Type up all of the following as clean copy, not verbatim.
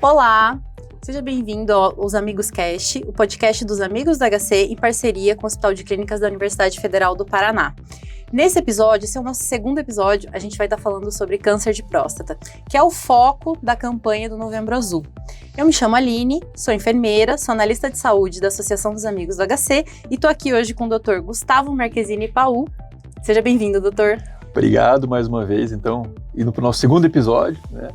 Olá, seja bem-vindo aos Amigos Cast, o podcast dos Amigos do HC em parceria com o Hospital de Clínicas da Universidade Federal do Paraná. Nesse episódio, esse é o nosso segundo episódio, a gente vai estar falando sobre câncer de próstata, que é o foco da campanha do Novembro Azul. Eu me chamo Aline, sou enfermeira, sou analista de saúde da Associação dos Amigos do HC e estou aqui hoje com o Dr. Gustavo Marquezini Paul. Seja bem-vindo, doutor. Obrigado mais uma vez, então, indo para o nosso segundo episódio, né?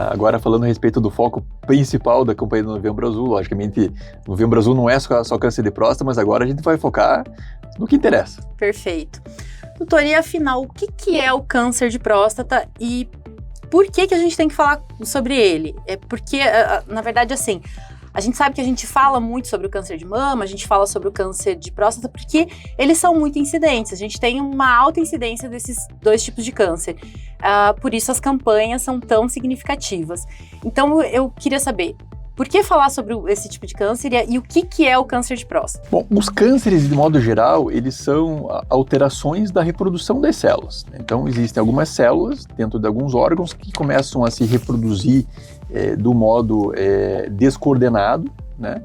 Agora falando a respeito do foco principal da campanha do Novembro Azul. Logicamente, Novembro Azul não é só câncer de próstata, mas agora a gente vai focar no que interessa. Perfeito. Doutor, e afinal, o que é o câncer de próstata e por que a gente tem que falar sobre ele? É porque, na verdade, assim, a gente sabe que a gente fala muito sobre o câncer de mama, a gente fala sobre o câncer de próstata porque eles são muito incidentes. A gente tem uma alta incidência desses dois tipos de câncer. Por isso as campanhas são tão significativas. Então eu queria saber, por que falar sobre esse tipo de câncer e o que é o câncer de próstata? Bom, os cânceres, de modo geral, eles são alterações da reprodução das células. Então, existem algumas células dentro de alguns órgãos que começam a se reproduzir do modo descoordenado, né?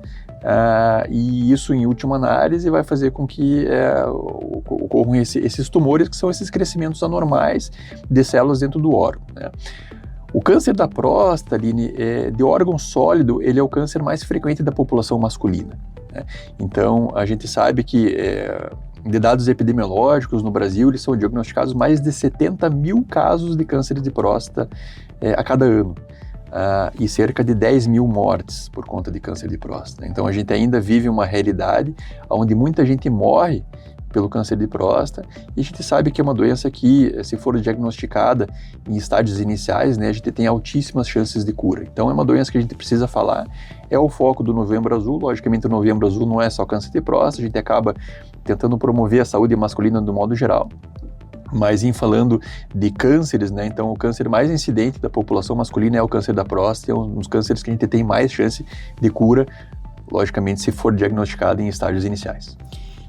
E isso, em última análise, vai fazer com que ocorram esses tumores, que são esses crescimentos anormais de células dentro do órgão, né? O câncer da próstata, Aline, de órgão sólido, ele é o câncer mais frequente da população masculina, né? Então, a gente sabe que, de dados epidemiológicos no Brasil, eles são diagnosticados mais de 70 mil casos de câncer de próstata a cada ano. E cerca de 10 mil mortes por conta de câncer de próstata. Então, a gente ainda vive uma realidade onde muita gente morre pelo câncer de próstata, e a gente sabe que é uma doença que, se for diagnosticada em estágios iniciais, né, a gente tem altíssimas chances de cura. Então é uma doença que a gente precisa falar, é o foco do Novembro Azul. Logicamente o Novembro Azul não é só câncer de próstata, a gente acaba tentando promover a saúde masculina do modo geral, mas em falando de cânceres, né, então o câncer mais incidente da população masculina é o câncer da próstata, é um dos cânceres que a gente tem mais chance de cura, logicamente se for diagnosticado em estágios iniciais.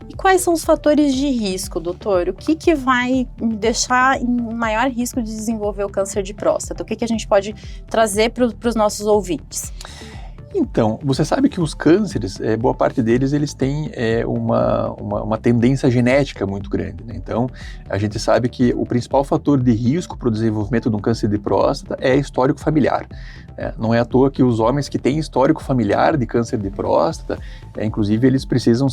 E quais são os fatores de risco, doutor? O que vai me deixar em maior risco de desenvolver o câncer de próstata? O que a gente pode trazer para os nossos ouvintes? Então, você sabe que os cânceres, boa parte deles, eles têm uma tendência genética muito grande, né? Então, a gente sabe que o principal fator de risco para o desenvolvimento de um câncer de próstata é histórico familiar. Não é à toa que os homens que têm histórico familiar de câncer de próstata, inclusive eles precisam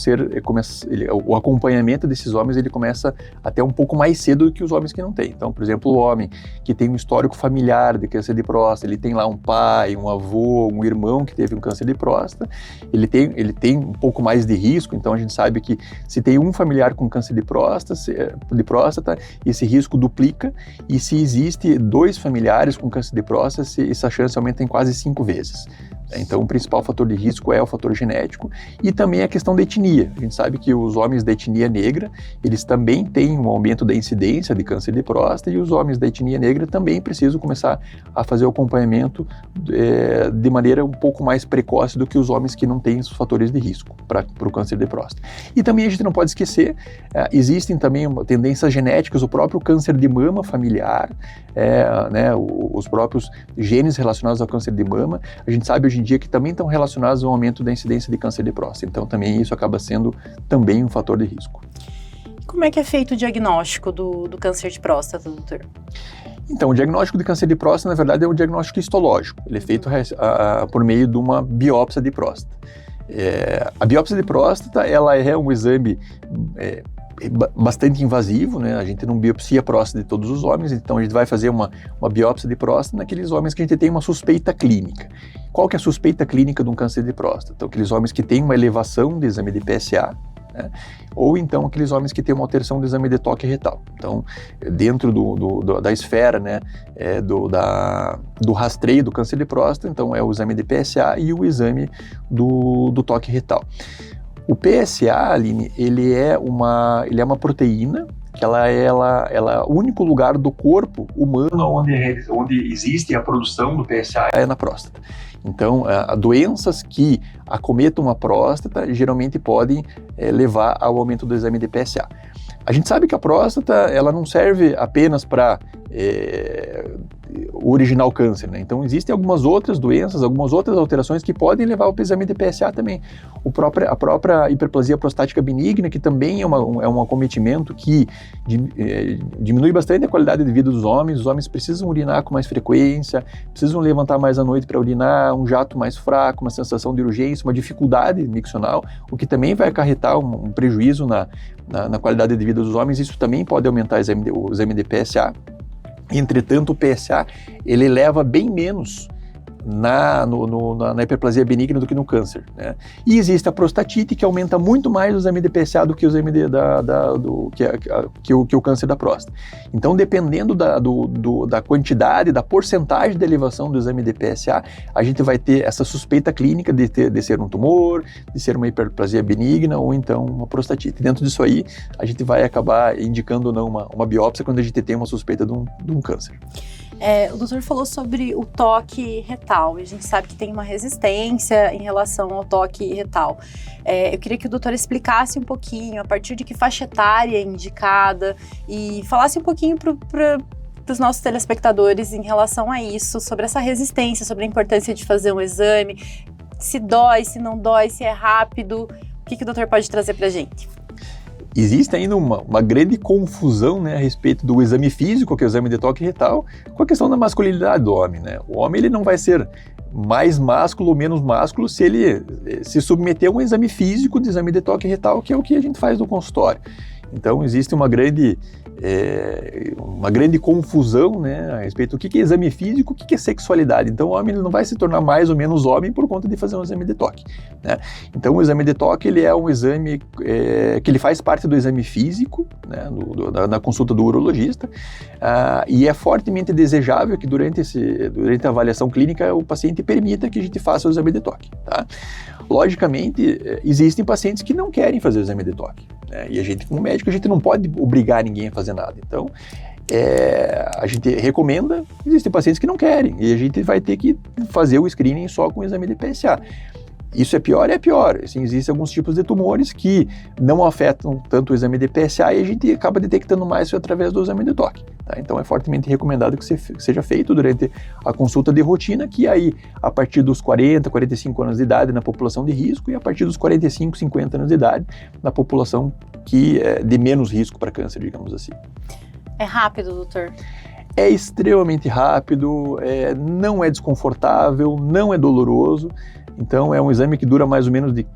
o acompanhamento desses homens ele começa até um pouco mais cedo do que os homens que não têm. Então, por exemplo, o homem que tem um histórico familiar de câncer de próstata, ele tem lá um pai, um avô, um irmão que teve um câncer de próstata, ele tem um pouco mais de risco. Então a gente sabe que se tem um familiar com câncer de próstata, esse risco duplica, e se existe 2 familiares com câncer de próstata, essa chance aumenta em quase 5 vezes. Então o principal fator de risco é o fator genético e também a questão da etnia. A gente sabe que os homens da etnia negra, eles também têm um aumento da incidência de câncer de próstata, e os homens da etnia negra também precisam começar a fazer o acompanhamento de maneira um pouco mais precoce do que os homens que não têm os fatores de risco para o câncer de próstata. E também a gente não pode esquecer, existem também tendências genéticas, o próprio câncer de mama familiar, né, os próprios genes relacionados ao câncer de mama, a gente sabe hoje em dia que também estão relacionados ao aumento da incidência de câncer de próstata. Então também isso acaba sendo também um fator de risco. E como é que é feito o diagnóstico do câncer de próstata, doutor? Então, o diagnóstico de câncer de próstata, na verdade, é um diagnóstico histológico. Ele é feito por meio de uma biópsia de próstata. A biópsia de próstata, ela é um exame bastante invasivo, né? A gente não biopsia a próstata de todos os homens, então a gente vai fazer uma biópsia de próstata naqueles homens que a gente tem uma suspeita clínica. Qual que é a suspeita clínica de um câncer de próstata? Então, aqueles homens que têm uma elevação de exame de PSA, né? Ou então aqueles homens que têm uma alteração do exame de toque retal. Então, dentro da esfera, né, do rastreio do câncer de próstata, então é o exame de PSA e o exame do toque retal. O PSA, Aline, ele é uma proteína que ela é o único lugar do corpo humano onde existe a produção do PSA é na próstata. Então, doenças que acometam a próstata geralmente podem levar ao aumento do exame de PSA. A gente sabe que a próstata ela não serve apenas para o original câncer, né? Então existem algumas outras doenças, algumas outras alterações que podem levar ao exame de PSA também. A própria hiperplasia prostática benigna, que também é um acometimento que diminui bastante a qualidade de vida dos homens. Os homens precisam urinar com mais frequência, precisam levantar mais à noite para urinar, um jato mais fraco, uma sensação de urgência, uma dificuldade miccional, o que também vai acarretar um prejuízo na qualidade de vida dos homens. Isso também pode aumentar o exame de PSA. Entretanto, o PSA, ele leva bem menos na hiperplasia benigna do que no câncer, né? E existe a prostatite, que aumenta muito mais o exame de PSA do que o exame que o câncer da próstata. Então, dependendo da quantidade, da porcentagem de elevação do exame de PSA, a gente vai ter essa suspeita clínica de ser um tumor, de ser uma hiperplasia benigna ou então uma prostatite. Dentro disso aí, a gente vai acabar indicando ou não uma biópsia quando a gente tem uma suspeita de um câncer. O doutor falou sobre o toque retal, e a gente sabe que tem uma resistência em relação ao toque retal. Eu queria que o doutor explicasse um pouquinho, a partir de que faixa etária é indicada, e falasse um pouquinho para os nossos telespectadores em relação a isso, sobre essa resistência, sobre a importância de fazer um exame, se dói, se não dói, se é rápido. O que o doutor pode trazer para a gente? Existe ainda uma grande confusão, né, a respeito do exame físico, que é o exame de toque retal, com a questão da masculinidade do homem, né? O homem, ele não vai ser mais másculo ou menos másculo se ele se submeter a um exame físico de exame de toque retal, que é o que a gente faz no consultório. Então, existe uma grande confusão, né, a respeito do que é exame físico, o que é sexualidade. Então, o homem, ele não vai se tornar mais ou menos homem por conta de fazer um exame de toque, né? Então, o exame de toque, ele é um exame que ele faz parte do exame físico, né, na consulta do urologista, e é fortemente desejável que durante a avaliação clínica o paciente permita que a gente faça o exame de toque, tá? Logicamente, existem pacientes que não querem fazer o exame de toque, né? E a gente, como médico, a gente não pode obrigar ninguém a fazer nada. Então, a gente recomenda, existem pacientes que não querem, e a gente vai ter que fazer o screening só com o exame de PSA. Isso é pior? É pior. Assim, existem alguns tipos de tumores que não afetam tanto o exame de PSA e a gente acaba detectando mais através do exame de toque, tá? Então é fortemente recomendado que seja feito durante a consulta de rotina, que aí a partir dos 40, 45 anos de idade na população de risco e a partir dos 45, 50 anos de idade na população que é de menos risco para câncer, digamos assim. É rápido, doutor? É extremamente rápido, não é desconfortável, não é doloroso. Então, é um exame que dura mais ou menos de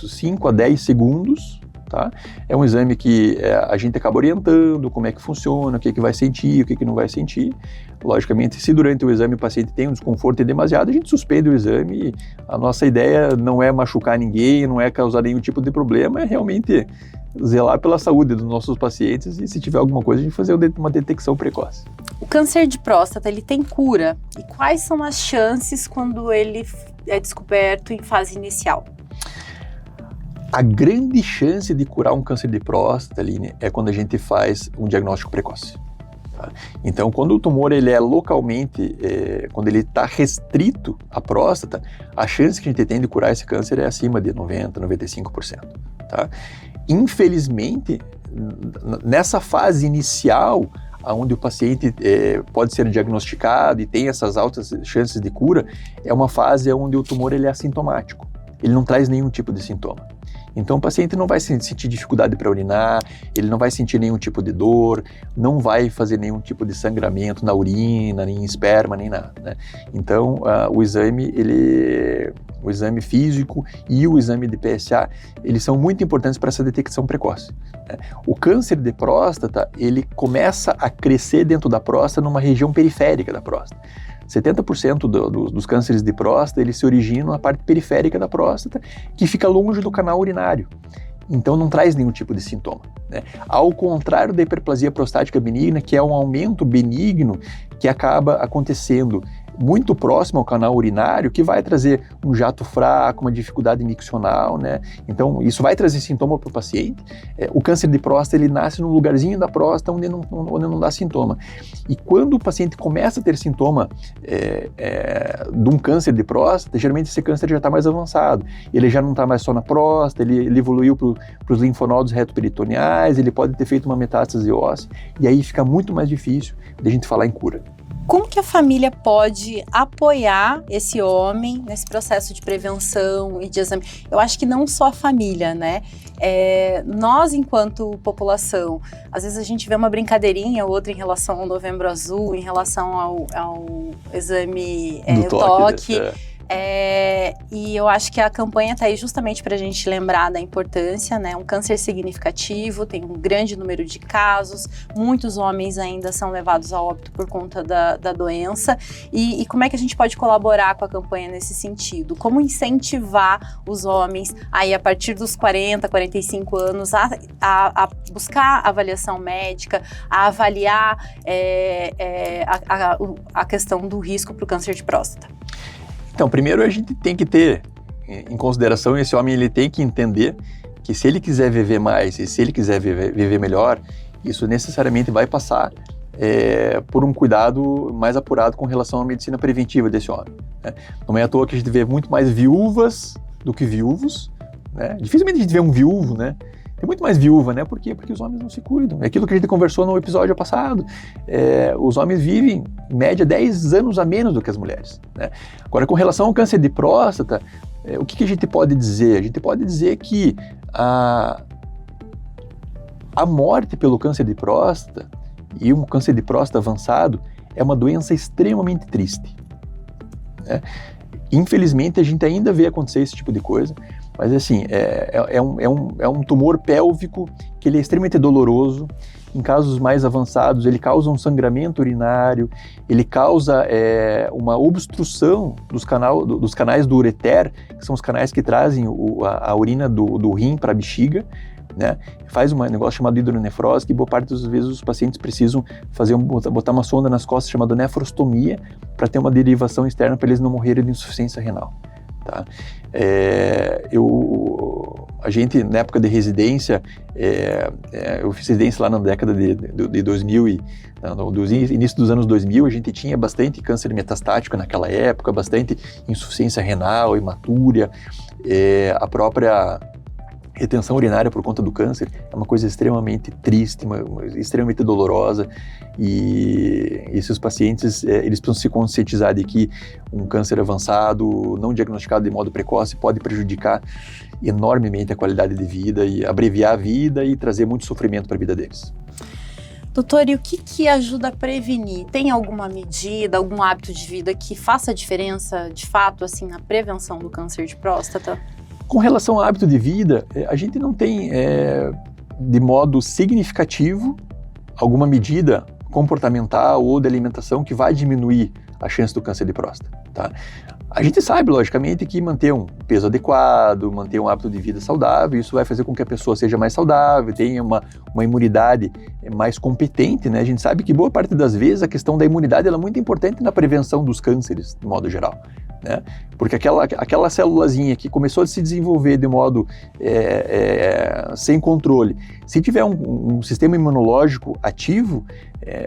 5 a 10 segundos, tá? É um exame que a gente acaba orientando como é que funciona, o que vai sentir, o que não vai sentir. Logicamente, se durante o exame o paciente tem um desconforto demasiado, a gente suspende o exame. A nossa ideia não é machucar ninguém, não é causar nenhum tipo de problema, é realmente zelar pela saúde dos nossos pacientes e, se tiver alguma coisa, a gente fazer uma detecção precoce. O câncer de próstata, ele tem cura? E quais são as chances quando ele é descoberto em fase inicial? A grande chance de curar um câncer de próstata, Aline, é quando a gente faz um diagnóstico precoce, tá? Então, quando o tumor ele é localmente, quando ele está restrito à próstata, a chance que a gente tem de curar esse câncer é acima de 90%, 95%, tá? Infelizmente, nessa fase inicial, onde o paciente pode ser diagnosticado e tem essas altas chances de cura, é uma fase onde o tumor ele é assintomático, ele não traz nenhum tipo de sintoma. Então o paciente não vai sentir dificuldade para urinar, ele não vai sentir nenhum tipo de dor, não vai fazer nenhum tipo de sangramento na urina, nem esperma, nem nada, né? Então o exame físico e o exame de PSA, eles são muito importantes para essa detecção precoce, né? O câncer de próstata, ele começa a crescer dentro da próstata numa região periférica da próstata. 70% dos cânceres de próstata, eles se originam na parte periférica da próstata, que fica longe do canal urinário. Então não traz nenhum tipo de sintoma, né? Ao contrário da hiperplasia prostática benigna, que é um aumento benigno que acaba acontecendo muito próximo ao canal urinário, que vai trazer um jato fraco, uma dificuldade miccional, né? Então, isso vai trazer sintoma para o paciente. O câncer de próstata, ele nasce num lugarzinho da próstata onde não dá sintoma. E quando o paciente começa a ter sintoma de um câncer de próstata, geralmente esse câncer já está mais avançado. Ele já não está mais só na próstata, ele evoluiu para os linfonodos retoperitoneais, ele pode ter feito uma metástase óssea, e aí fica muito mais difícil de a gente falar em cura. Como que a família pode apoiar esse homem nesse processo de prevenção e de exame? Eu acho que não só a família, né? Nós, enquanto população, às vezes a gente vê uma brincadeirinha ou outra em relação ao Novembro Azul, em relação ao exame do toque. E eu acho que a campanha está aí justamente para a gente lembrar da importância, né? Um câncer significativo, tem um grande número de casos, muitos homens ainda são levados a óbito por conta da doença. E como é que a gente pode colaborar com a campanha nesse sentido? Como incentivar os homens aí a partir dos 40, 45 anos a buscar avaliação médica, a avaliar a questão do risco para o câncer de próstata? Então, primeiro a gente tem que ter em consideração, esse homem ele tem que entender que se ele quiser viver mais e se ele quiser viver melhor, isso necessariamente vai passar por um cuidado mais apurado com relação à medicina preventiva desse homem, né? Não é à toa que a gente vê muito mais viúvas do que viúvos, né? Dificilmente a gente vê um viúvo, né? Tem muito mais viúva, né? Por quê? Porque os homens não se cuidam. É aquilo que a gente conversou no episódio passado. Os homens vivem, em média, 10 anos a menos do que as mulheres, né? Agora, com relação ao câncer de próstata, o que a gente pode dizer? A gente pode dizer que a morte pelo câncer de próstata e um câncer de próstata avançado é uma doença extremamente triste, né? Infelizmente, a gente ainda vê acontecer esse tipo de coisa, mas assim, é um tumor pélvico que ele é extremamente doloroso. Em casos mais avançados, ele causa um sangramento urinário, ele causa uma obstrução dos canais do ureter, que são os canais que trazem a urina do rim para a bexiga, né? Faz um negócio chamado hidronefrose, que boa parte das vezes os pacientes precisam botar uma sonda nas costas chamada nefrostomia para ter uma derivação externa para eles não morrerem de insuficiência renal, tá? A gente, na época de residência, eu fiz residência lá na década de 2000 início dos anos 2000, a gente tinha bastante câncer metastático naquela época, bastante insuficiência renal, hematúria, a própria retenção urinária por conta do câncer é uma coisa extremamente triste, extremamente dolorosa, e esses pacientes, eles precisam se conscientizar de que um câncer avançado, não diagnosticado de modo precoce, pode prejudicar enormemente a qualidade de vida e abreviar a vida e trazer muito sofrimento para a vida deles. Doutor, e o que ajuda a prevenir? Tem alguma medida, algum hábito de vida que faça diferença, de fato, assim, na prevenção do câncer de próstata? Com relação ao hábito de vida, a gente não tem, de modo significativo, alguma medida comportamental ou de alimentação que vai diminuir a chance do câncer de próstata, tá? A gente sabe, logicamente, que manter um peso adequado, manter um hábito de vida saudável, isso vai fazer com que a pessoa seja mais saudável, tenha uma imunidade mais competente, né? A gente sabe que boa parte das vezes a questão da imunidade ela é muito importante na prevenção dos cânceres, de modo geral, né? Porque aquela célulazinha que começou a se desenvolver de modo sem controle, se tiver um sistema imunológico ativo,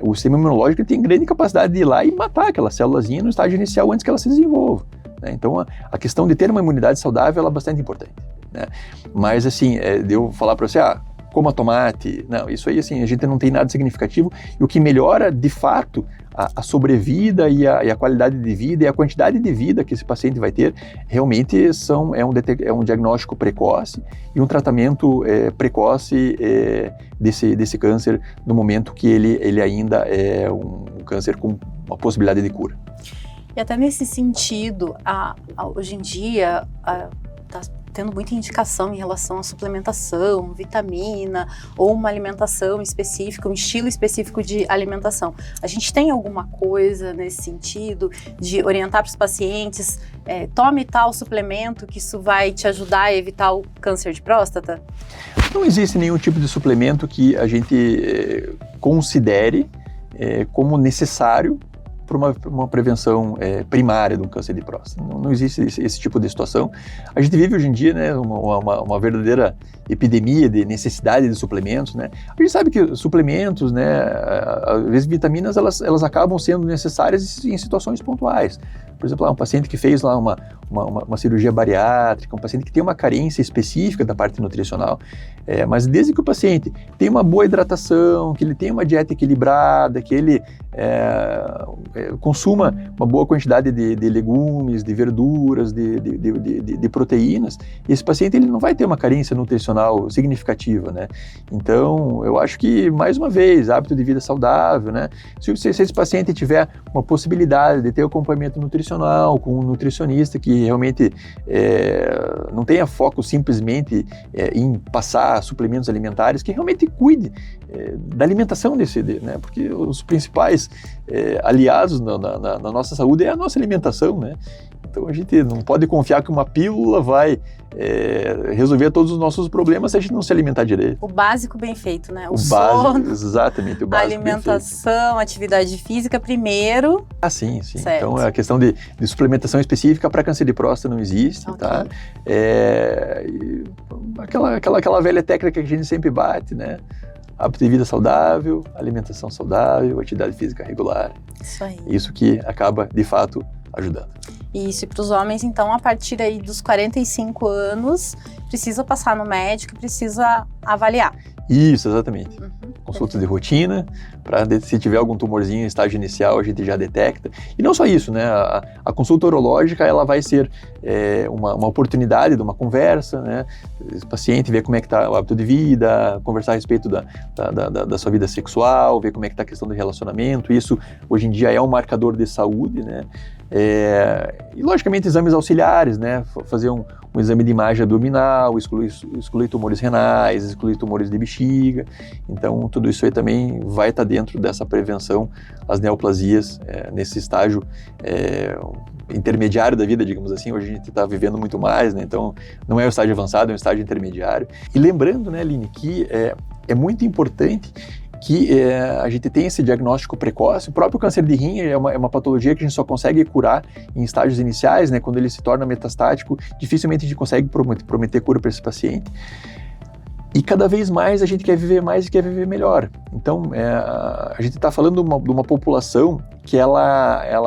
o sistema imunológico tem grande capacidade de ir lá e matar aquela célulazinha no estágio inicial antes que ela se desenvolva, né? Então a questão de ter uma imunidade saudável ela é bastante importante, né? Mas assim, de eu falar para você, coma tomate, não, isso aí assim, a gente não tem nada significativo, e o que melhora de fato a sobrevida e a qualidade de vida e a quantidade de vida que esse paciente vai ter, realmente é um diagnóstico precoce e um tratamento precoce desse câncer no momento que ele ainda é um câncer com uma possibilidade de cura. E até nesse sentido, hoje em dia, está tendo muita indicação em relação à suplementação, vitamina, ou uma alimentação específica, um estilo específico de alimentação. A gente tem alguma coisa nesse sentido de orientar para os pacientes, tome tal suplemento que isso vai te ajudar a evitar o câncer de próstata? Não existe nenhum tipo de suplemento que a gente considere como necessário por uma prevenção primária do câncer de próstata. Não existe esse tipo de situação. A gente vive hoje em dia, né, uma verdadeira epidemia de necessidade de suplementos, né? A gente sabe que suplementos, né, às vezes vitaminas, elas acabam sendo necessárias em situações pontuais. Por exemplo, um paciente que fez lá uma cirurgia bariátrica, um paciente que tem uma carência específica da parte nutricional, mas desde que o paciente tem uma boa hidratação, que ele tenha uma dieta equilibrada, que ele consuma uma boa quantidade de legumes, de verduras, de proteínas, esse paciente ele não vai ter uma carência nutricional significativa, né? Então, eu acho que, mais uma vez, hábito de vida saudável, né? Se esse paciente tiver uma possibilidade de ter acompanhamento nutricional com um nutricionista que realmente não tenha foco simplesmente em passar suplementos alimentares, que realmente cuide da alimentação né? Porque os principais aliados na nossa saúde é a nossa alimentação, né? Então a gente não pode confiar que uma pílula vai resolver todos os nossos problemas se a gente não se alimentar direito. O básico bem feito, né? O sono, básico, exatamente, o básico alimentação, atividade física primeiro. Ah, sim. Certo. Então a questão de suplementação específica para câncer de próstata não existe, okay. Tá? Aquela velha técnica que a gente sempre bate, né? Hábito de vida saudável, alimentação saudável, atividade física regular. Isso aí. Isso que acaba, de fato, ajudando. Isso, e para os homens, então, a partir aí dos 45 anos, precisa passar no médico, precisa avaliar. Isso, exatamente. Consultas de rotina, para se tiver algum tumorzinho em estágio inicial, a gente já detecta. E não só isso, né? A consulta urológica, ela vai ser uma oportunidade de uma conversa, né? Esse paciente ver como é que está o hábito de vida, conversar a respeito da sua vida sexual, ver como é que está a questão do relacionamento. Isso, hoje em dia, é um marcador de saúde, né? E logicamente exames auxiliares, né? Fazer um exame de imagem abdominal, excluir tumores renais, excluir tumores de bexiga. Então tudo isso aí também vai estar dentro dessa prevenção às neoplasias nesse estágio intermediário da vida, digamos assim. Hoje a gente está vivendo muito mais, né? Então não é o estágio avançado, é um estágio intermediário. E lembrando, né, Aline, que é muito importante que a gente tem esse diagnóstico precoce. O próprio câncer de rim é uma patologia que a gente só consegue curar em estágios iniciais, né? Quando ele se torna metastático, dificilmente a gente consegue prometer cura para esse paciente. E cada vez mais a gente quer viver mais e quer viver melhor. Então, a gente está falando de uma população que ela é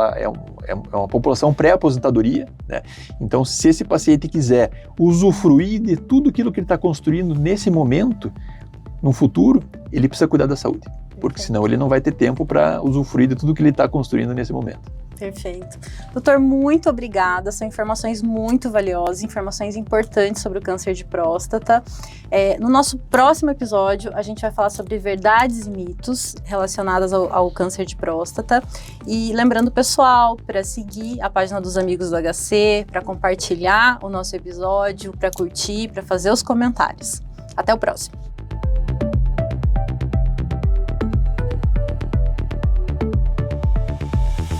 uma população pré-aposentadoria, né? Então, se esse paciente quiser usufruir de tudo aquilo que ele está construindo nesse momento, no futuro, ele precisa cuidar da saúde, porque senão ele não vai ter tempo para usufruir de tudo que ele está construindo nesse momento. Perfeito. Doutor, muito obrigada, são informações muito valiosas, informações importantes sobre o câncer de próstata. No nosso próximo episódio, a gente vai falar sobre verdades e mitos relacionados ao câncer de próstata. E lembrando, pessoal, para seguir a página dos Amigos do HC, para compartilhar o nosso episódio, para curtir, para fazer os comentários. Até o próximo.